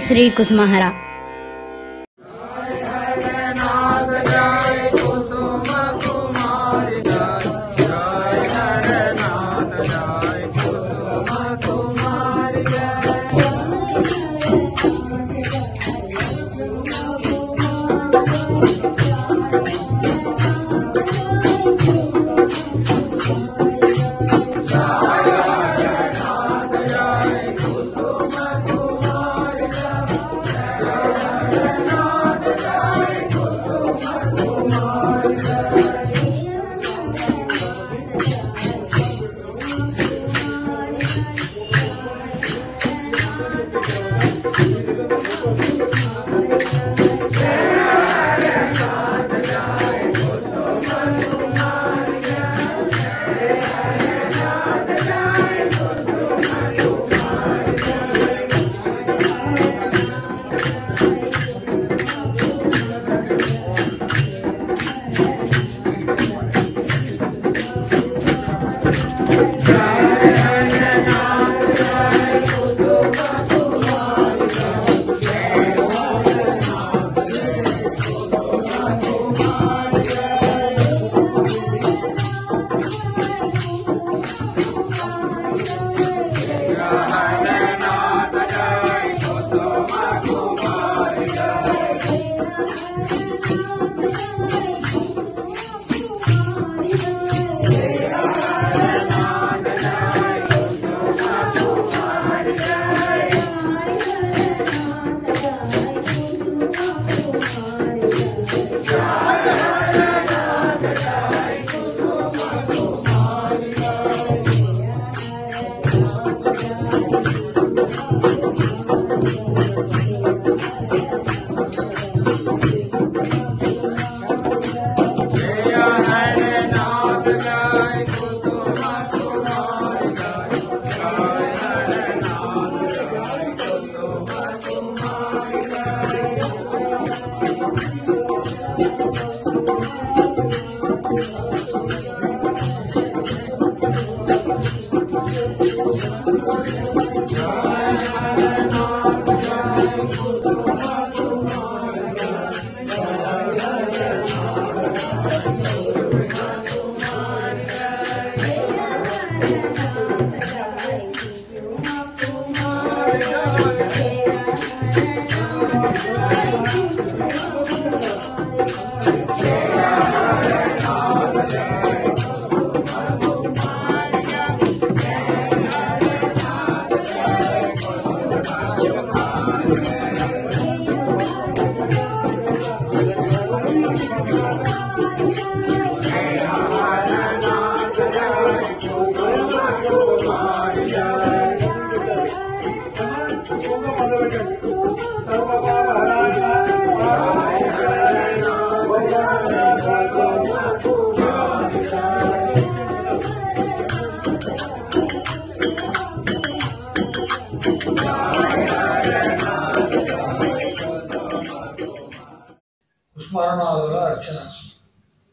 श्री कुसुमहरा। కుస్మరణాదుల అర్చన.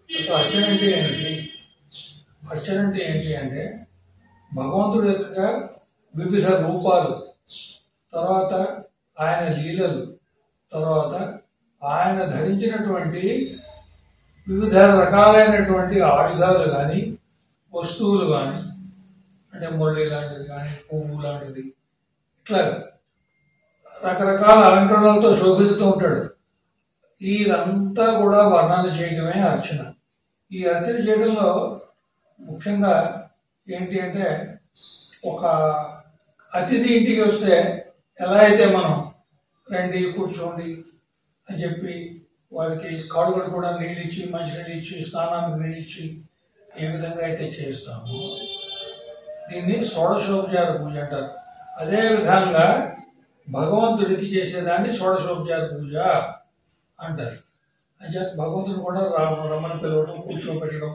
అసలు అర్చన అంటే ఏమిటి? అర్చన అంటే ఏంటి అంటే భగవంతుడి యొక్క వివిధ రూపాలు, తర్వాత ఆయన లీలలు, తర్వాత ఆయన ధరించినటువంటి వివిధ రకాలైనటువంటి ఆయుధాలు కానీ వస్తువులు కానీ, అంటే మురళి లాంటిది కానీ పువ్వు లాంటిది, ఇట్లా రకరకాల అలంకరణలతో శోభిస్తూ ఉంటాడు. ఇదంతా కూడా వర్ణన చేయటమే అర్చన. ఈ అర్చన చేయడంలో ముఖ్యంగా ఏంటి అంటే, ఒక అతిథి ఇంటికి వస్తే ఎలా అయితే మనం రండి కూర్చోండి అని చెప్పి వాళ్ళకి కాళ్ళు కడుక్కోవడానికి నీళ్ళు ఇచ్చి, మంచినీళ్ళు ఇచ్చి, స్నానానికి నీళ్ళు ఇచ్చి ఏ విధంగా అయితే చేస్తామో దీన్ని షోడశోపచార పూజ అంటారు. అదేవిధంగా భగవంతుడికి చేసేదాన్ని షోడశోపచార పూజ అంటారు. అంటే భగవంతుడు కూడా రమ్మని పిలవడం, కూర్చోబెట్టడం,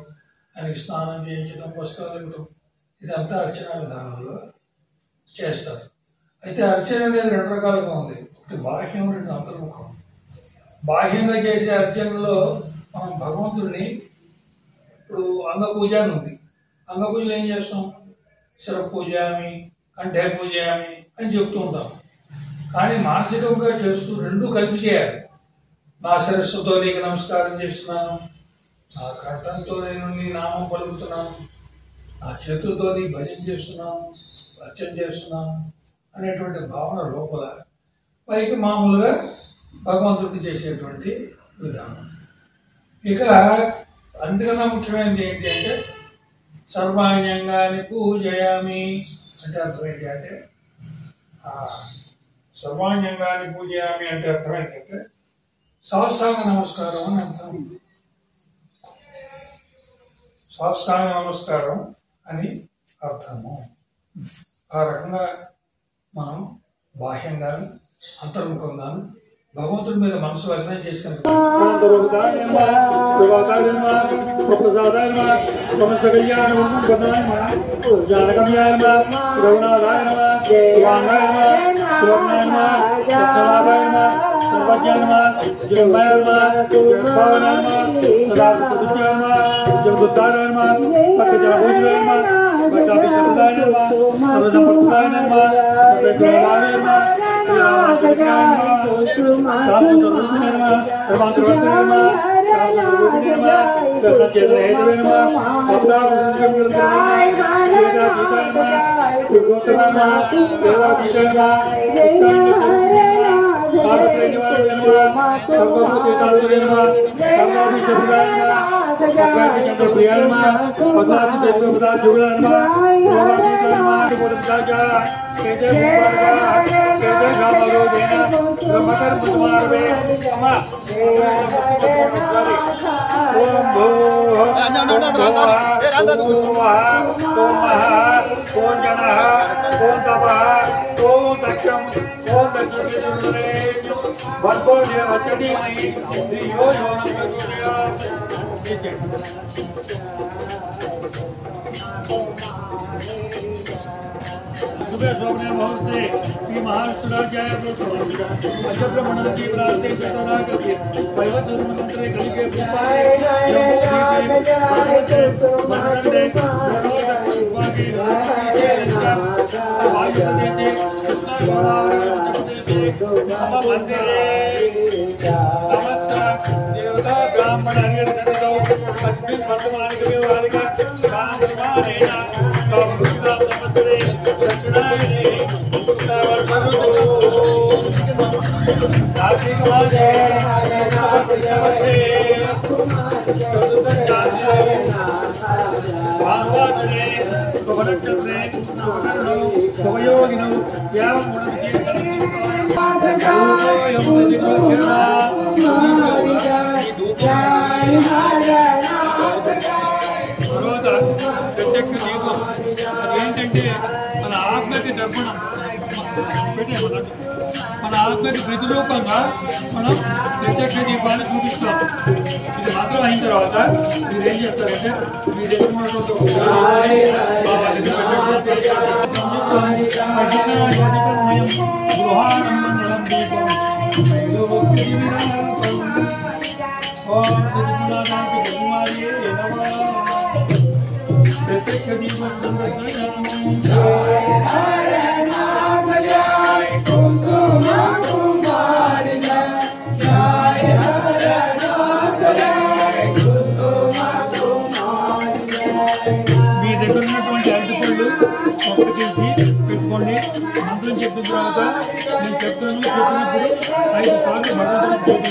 ఆయనకి స్నానం చేయించడం, వస్త్రాలు ఇవ్వడం, ఇదంతా అర్చన విధానంలో చేస్తారు. అయితే అర్చన అనేది రెండు రకాలుగా ఉంది. ఒకటి బాహ్యం, రెండు అంతర్ముఖం. బాహ్యంగా చేసే అర్చనలో మనం భగవంతుడిని, ఇప్పుడు అంగపూజ అని ఉంది. అంగపూజలో ఏం చేస్తాం? శిర పూజయామి, కంఠే పూజయామి అని చెప్తూ ఉంటాం. కానీ మానసికంగా చేస్తూ రెండూ కలిపి చేయాలి. నా శిరస్సుతో నీకు నమస్కారం చేస్తున్నాను, నా కంఠంతో నేను నీ నామం పలుకుతున్నాను, నా చేతులతో నీ భజన చేస్తున్నాను, అర్చన చేస్తున్నాను అనేటువంటి భావన లోపల, పైకి మామూలుగా భగవంతుడికి చేసేటువంటి విధానం. ఇక అందుకన్నా ముఖ్యమైనది ఏంటి అంటే సర్వాణ్యంగాని పూజయామి అంటే అర్థం ఏంటి అంటే సర్వాణ్యంగాని పూజయామి అంటే అర్థం ఏంటంటే సాష్టాంగ నమస్కారం అని అర్థం. సాష్టాంగ నమస్కారం అని అర్థము. ఆ రకంగా మనం బాహ్యంగాను అంతర్ముఖంగాను భగవంతుడి మీద మనసు లగ్నం చేసుకుని మన ఆత్మకి దర్పణం మన ఆత్మకి ప్రతిరూపంగా మనం ప్రత్యక్ష దీపాన్ని చూపిస్తాం. ఇది మాత్రం అయిన తర్వాత మీరు ఏం చేస్తారంటే మీ ప్రత్యక్ష దీపం మీ దగ్గర ఉన్నటువంటి అరటిపళ్ళు ఒకటి పెట్టుకోండి. మంత్రం చెప్పిన తర్వాత నేను చెప్తాను, చెప్పినప్పుడు 5 సార్లు భగవంతుడికి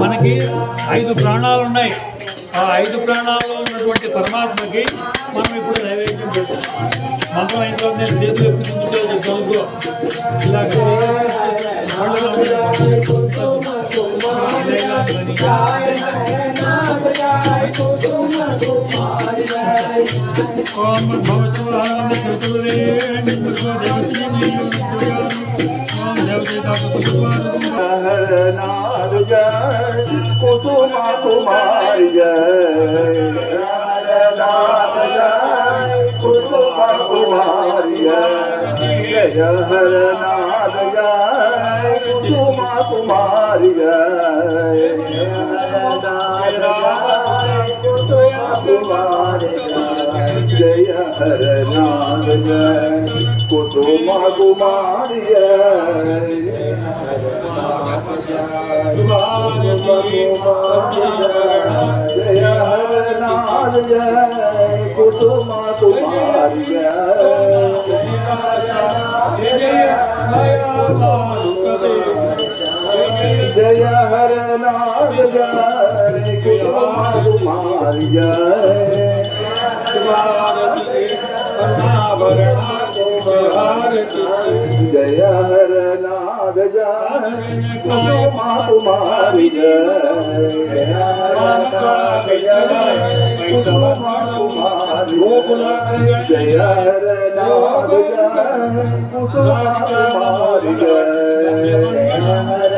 మనకి 5 ప్రాణాలు ఉన్నాయి. ఆ 5 ప్రాణాల్లో ఉన్నటువంటి పరమాత్మకి మనం ఇప్పుడు నైవేద్యం పెడతాం. మంత్రం అయిన తర్వాత నేను చేతులు ఎప్పుడు చెప్తాను ఇలాగ कुसुमा कुमार जय कुसुमा कुमार जय हर नाथ जय कुमारी जय जय हर नाथ जय कुसुम कुमारी जय हर नाथ जय कुसुम कुमारी जय हर नाथ जय कुसुम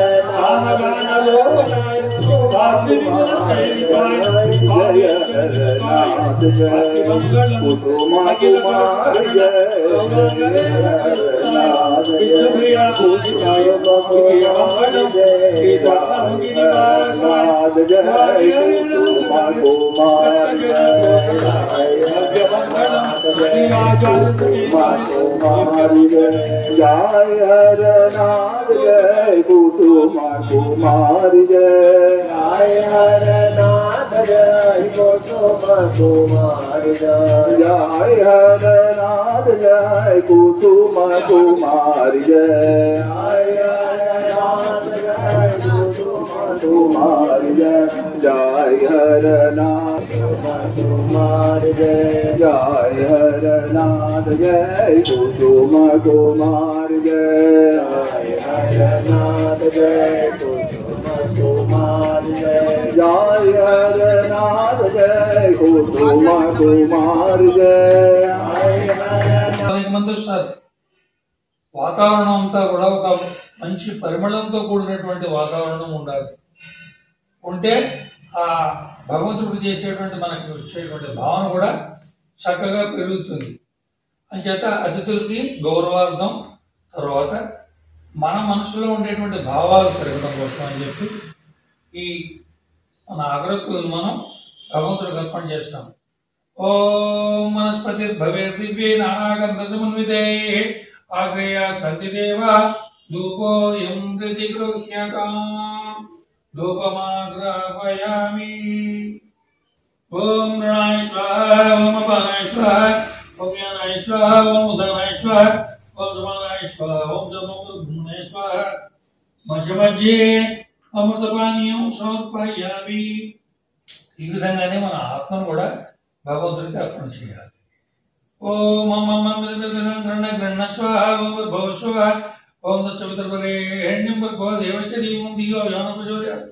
कुमारी जय हर नाथ जय कुसुम कुमारी जय हर नाथ जय हर नाथ जय कुसुम कुमारी जय हर नाथ जय कुसुम कुमारी जय हर नाथ जय कुसुम कुमारी जय कुमारी जय हर नाथ कुमारी जय हर नाथ जय कुसुम कुमारी जय हर नाथ जय कुसुम कुमारी जय हर नाथ जय कुसुम कुमारी जय అనేక మంది వస్తారు. వాతావరణం అంతా కూడా ఒక మంచి పరిమళంతో కూడినటువంటి వాతావరణం ఉండాలి. ఉంటే ఆ భగవంతుడికి చేసేటువంటి మనకి వచ్చేటువంటి భావన కూడా చక్కగా పెరుగుతుంది. అంచేత అతిథులకి గౌరవార్థం, తర్వాత మన మనసులో ఉండేటువంటి భావాలు పెరగడం కోసం అని చెప్పి ఈ మన అగ్రకులను మనం భగవంతుడికి అర్పణ చేస్తాం. ఓం వనస్పతి భవే దివ్యే నానాగంధ సమన్వితే ఆగ్రేయ సంతి దేవ ధూపోయం ధృతి గృహ్యతాం ధూపమాగ్రాపయామి. ఓం రణాయ స్వాహ, ఓం అపానాయ స్వాహ, ఓం జ్ఞానాయ స్వాహ, ఓం ఉదానాయ స్వాహ, ఓం సమానాయ స్వాహ, ఓం బ్రహ్మణాయ స్వాహ. మధ్య మధ్యే అమృతపానీయం సమర్పయామి. ఈ విధంగానే మన ఆత్మను కూడా భగవంతుడికి అర్పణ చేయాలి. ఓం గ్రహణ స్వాహ, ఓం భవ స్వాహ, ఓం దశవితర్వరేణ్యం భర్గో దేవస్య ధీమో ధియో యో నః ప్రచోదయాత్.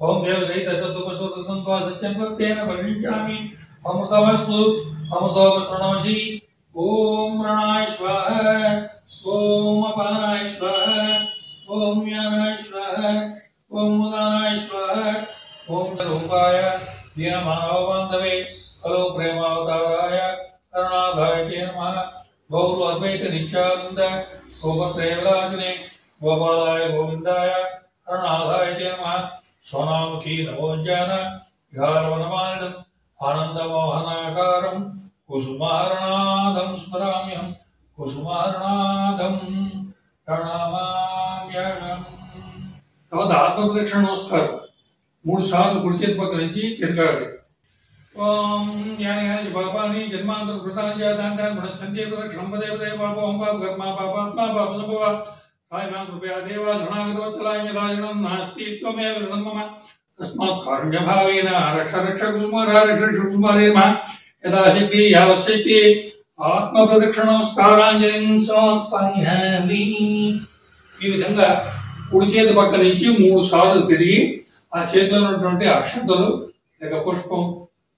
ఓం దేవసహిత సత్వపశోదతం త్వా సత్యం భక్తేన పరిణిష్యామి. అమృతమస్తు అమృతోపసృణోషి. ఓం రణాయ స్వాహ, ఓం అపానాయ స్వాహ, ఓం జ్ఞానాయ స్వాహ, ఓం ఉదానాయ స్వాహ, ఓం రూపాయ దీనమానవ బాంధవే హలో ప్రేమావతారాయ కరుణాభాయ నమః. గౌరు అద్వైత నిత్యానంద గోపత్రయ విలాసినే గోపాలాయ గోవిందాయ కరుణాభాయ నమః. సోనాముఖీ నవోజ్జాన విహారవనమాలినం ఆనందమోహనాకారం కుసుమహరణాదం స్మరామ్యహం కుసుమహరణాదం ప్రణామామ్యహం. తర్వాత ఆత్మప్రదక్షిణ నమస్కారం 3 సార్లు కుడి చేతి పక్క నుంచి తిరగాలి. ఓం యాని పాపాని జన్మాంతర కృతాని జాతాంతాన్ భస్సంతే ప్రదక్షిణం పదే పాపం పాప కర్మ పాపాత్మ పాప సంభవ సాయిమాం కృపయా దేవా శరణాగత వత్సలాయ రాజనం నాస్తి త్వమేవ శరణం మమ తస్మాత్ కారుణ్యభావేన రక్ష రక్ష కుసుమారా రక్ష కుసుమారే నమః. యథాశక్తి యావశక్తి ఆత్మప్రదక్షిణ నమస్కారాంజలిం సమర్పయామి. ఈ విధంగా కుడి చేతి పక్క నుంచి 3 సార్లు తిరిగి ఆ చేతిలో ఉన్నటువంటి అక్షంతలు లేక పుష్పం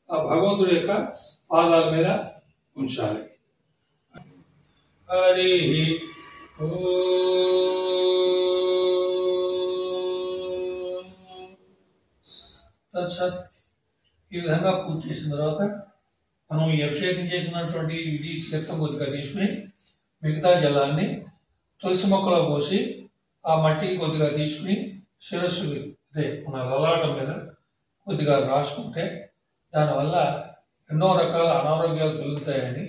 ఆ భగవంతుడి యొక్క పాదాల మీద ఉంచాలి. హరి తత్సత్. ఈ విధంగా పూజ చేసిన తర్వాత మనం ఈ అభిషేకం చేసినటువంటి ఇది తీర్థం కొద్దిగా తీసుకుని మిగతా జలాన్ని తులసి మొక్కలో పోసి ఆ మట్టికి కొద్దిగా తీసుకుని శిరస్సుకి అదే మన లలాటం మీద కొద్దిగా రాసుకుంటే దానివల్ల ఎన్నో రకాల అనారోగ్యాలు కలుగుతాయని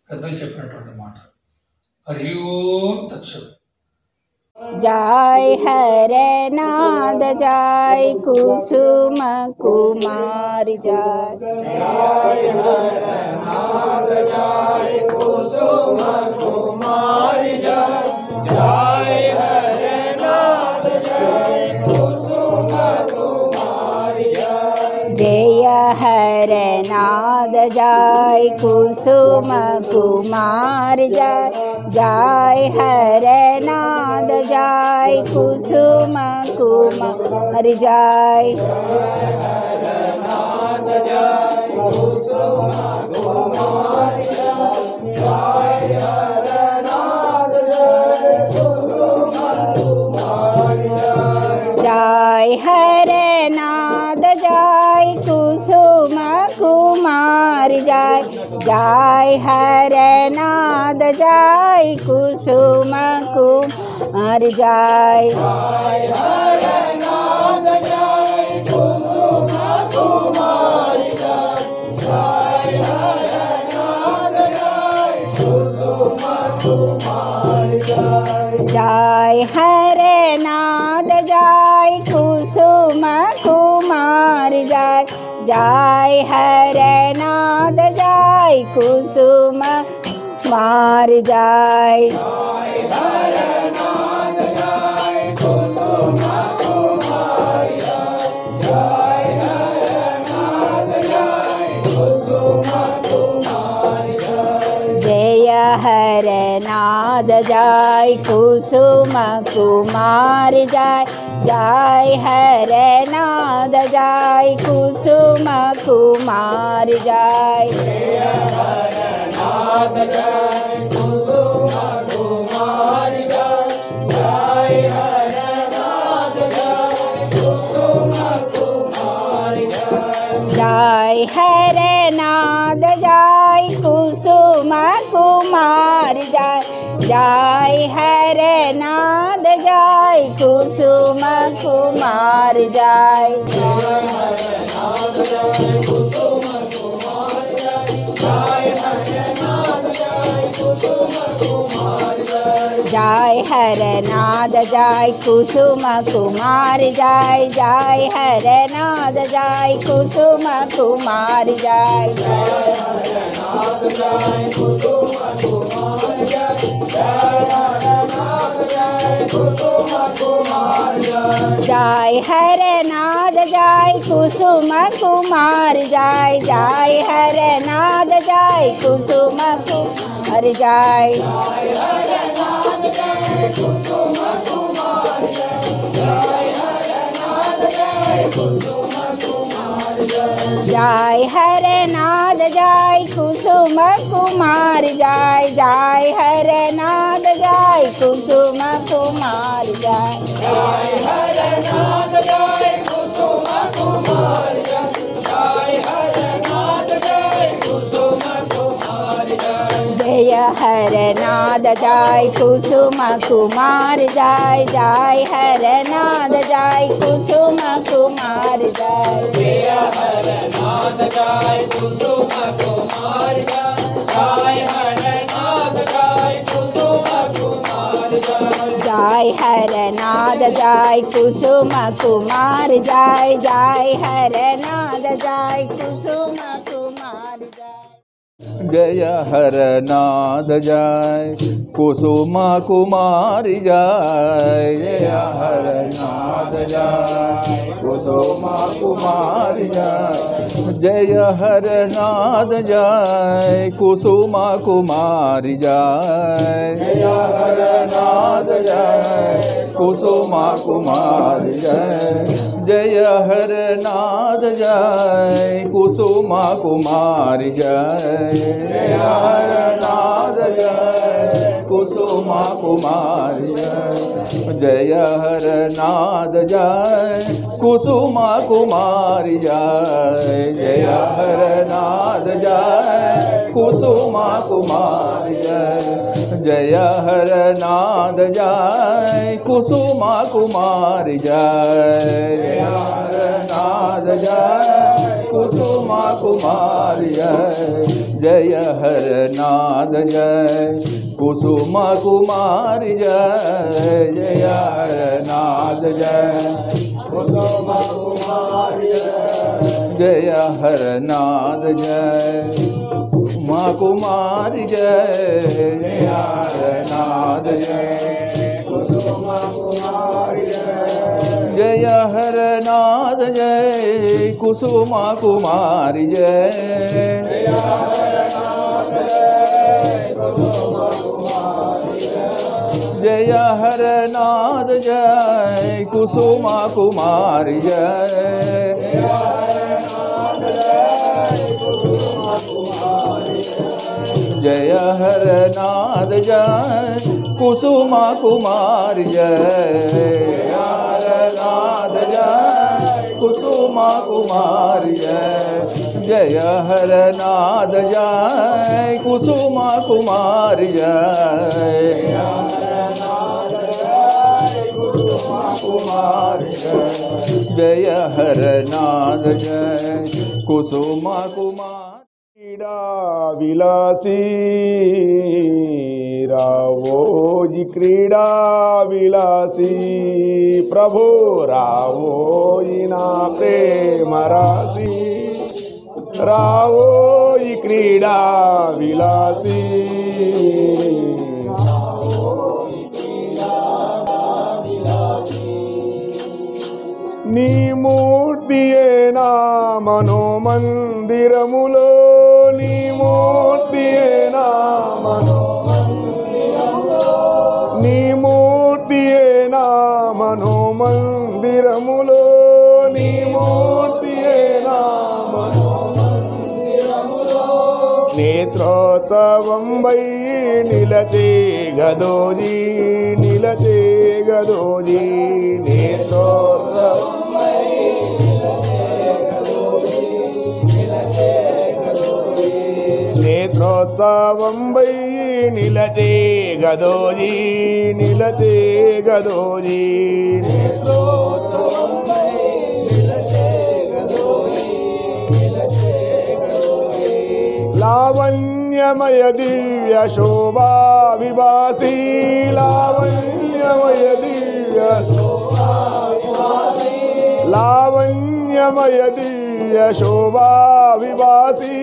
పెద్దలు చెప్పినటువంటి మాట. హరి ఓం తత్సత్. जय हरनाद जय कुसुम कुमार जय हरनाद जय कुसुम कुमार जय हरनाद जय कुसुम कुमार जय हरनाद जय कुसुम कुमार जय जय हरनाद जय कुसुम कुमार जय हरनाद जय कुसुम कुमार जय हरनाद जय कुसुम कुमार जय हरनाद जय कुसुम कुमार जय जय हरनाद जय कुसुम कुमार जय हरनाद जय कुसुम कुमार जय हरनाद जय कुसुम कुमार जय हरनाद जय कुसुम कुमार जय जय हरनाद जय कुसुम कुमार जय हरनाद जय कुसुम कुमार जय हरनाद जय कुसुम कुमार जय हरनाद जय कुसुम कुमार जय जय हरनाद जय कुसुम कुमार जय हरनाद जय कुसुम कुमार जय हरनाद जय कुसुम कुमार जय हरनाद जय कुसुम कुमार जय जय हरनाद जय कुसुम कुमार जय जय हरनाद जय कुसुम कुमार जय जय हरनाद जय कुसुम कुमार जय जय हरनाद जय कुसुम कुमार जय जय हरनाद जय कुसुम कुमार जय जय हरनाद जय कुसुम कुमार जय जय हरनाद जय कुसुम कुमार जय हरनाद जय कुसुम कुमार जय हरनाद जय कुसुम कुमार जय हरनाद जय कुसुम कुमार जय जय हरनाद जय कुसुम कुमार जय हरनाद जय कुसुम कुमार जय हरनाद जय कुसुम कुमार जय हरनाद जय कुसुम कुमार जय जय हरनाद जय कुसुम कुमार जय हरनाद जय कुसुम कुमार जय हरनाद जय कुसुम कुमार जय हरनाद जय कुसुम कुमार जय हरनाद जय कुसुम कुमार जय हरनाद जय कुसुम कुमार जय हरनाद जय कुसुम कुसुमा कुमारी जय हर नाद जय कुसुमा कुमारी जय हर नाद जय कुसुमा कुमारी जय हर नाद जय कुसुमा कुमारी जय हर नाद जय कुसुमा कुमारी जय हर नाद जय कुसुमा कुमारी जय हर नाद जय कुसुमा कुमारी जय हर नाद जय कुसुमा कुमारी जय हर नाद जय कुसुमा कुमारी जय हर नाद जय कुसुमा कुमारी जय जय हर नाद जय कुसुमा कुमारी जय जय हर नाद जय कुसुमा कुमारी जय हर नाद जय कुसुमा कुमारी जय हर नाद जय कुसुमा कुमारी जय जय हर नाद जय कुसुमा कुमार क्रीडा विलासी रावोजी क्रीडा विलासी प्रभु रावोजी ना प्रेम राशि रावोजी क्रीडा विलासी నీ మూర్తియే నా మనోమందిరములో నీ మూర్తియే నా నీ మూర్తియే నా మనోమందిరములో నీ మూర్తియే నా నేత్రోత్సవం వై నిలచే గదోజీ నిలచే గదోజీ నేత్రోత్సవం నేత్రోత్సవం వై నిలచే గదోజీ నిలచే గదోజీ నేత్రోత్సవం వై నిలచే గదోజీ నిలచే గదోజీ లావణ్యమయ దివ్య శోభా విభాసి లావణ్యమయ దివ్య శోభా విభాసి లావణ్యమయ దివ్య శోభా విభాసి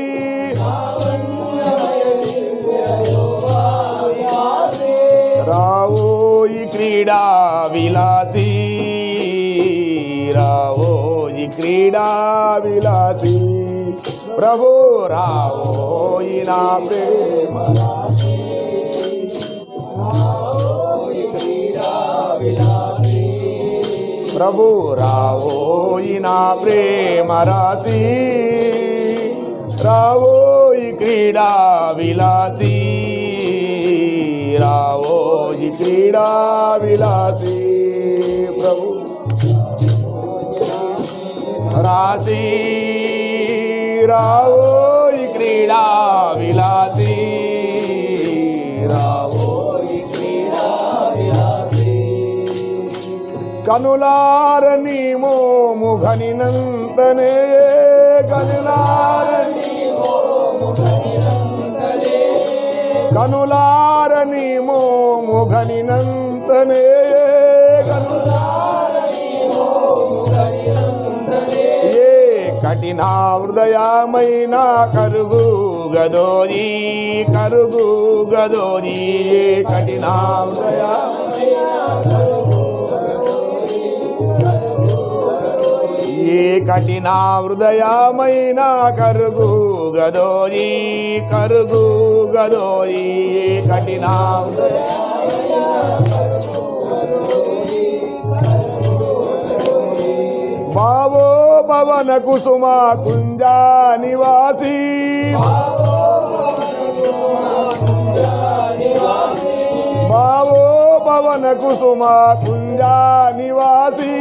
రావోయి క్రీడా విలాసి రావోయి క్రీడా విలాసి ప్రభు రావోయి నా ప్రేమ రాశి రావోయి క్రీడా విలాసి ప్రభు రావోయి నా ప్రేమ రాశి రావోయి క్రీడా విలాసి రావోయి క్రీడా విలాసి ప్రభు రాశి రావోయి క్రీడా విలాసి రావోయి క్రీడా విలాసి కనులారని మోము ఘనినంతనే కనులారని కనులారని మోము ఘనినంతనే ఏ కఠిన హృదయమైన కరుగు గదోజీ కరుగు గదోజీ ఏ కఠిన ఏ కఠిన హృదయమైన కరుగు గదోజీ కరుగు గదోజీ కఠిన బావో పవన కుసుమ కుంజా నివాసి బా పవన కుసుమ కుంజా నివాసి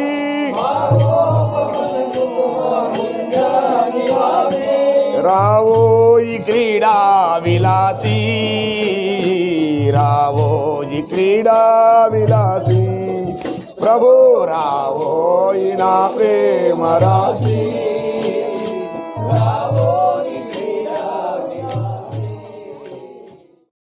రావోయి క్రీడా విలాసి రావోయి క్రీడా విలాసి ప్రభు రావోయి నా ప్రేమ రాశి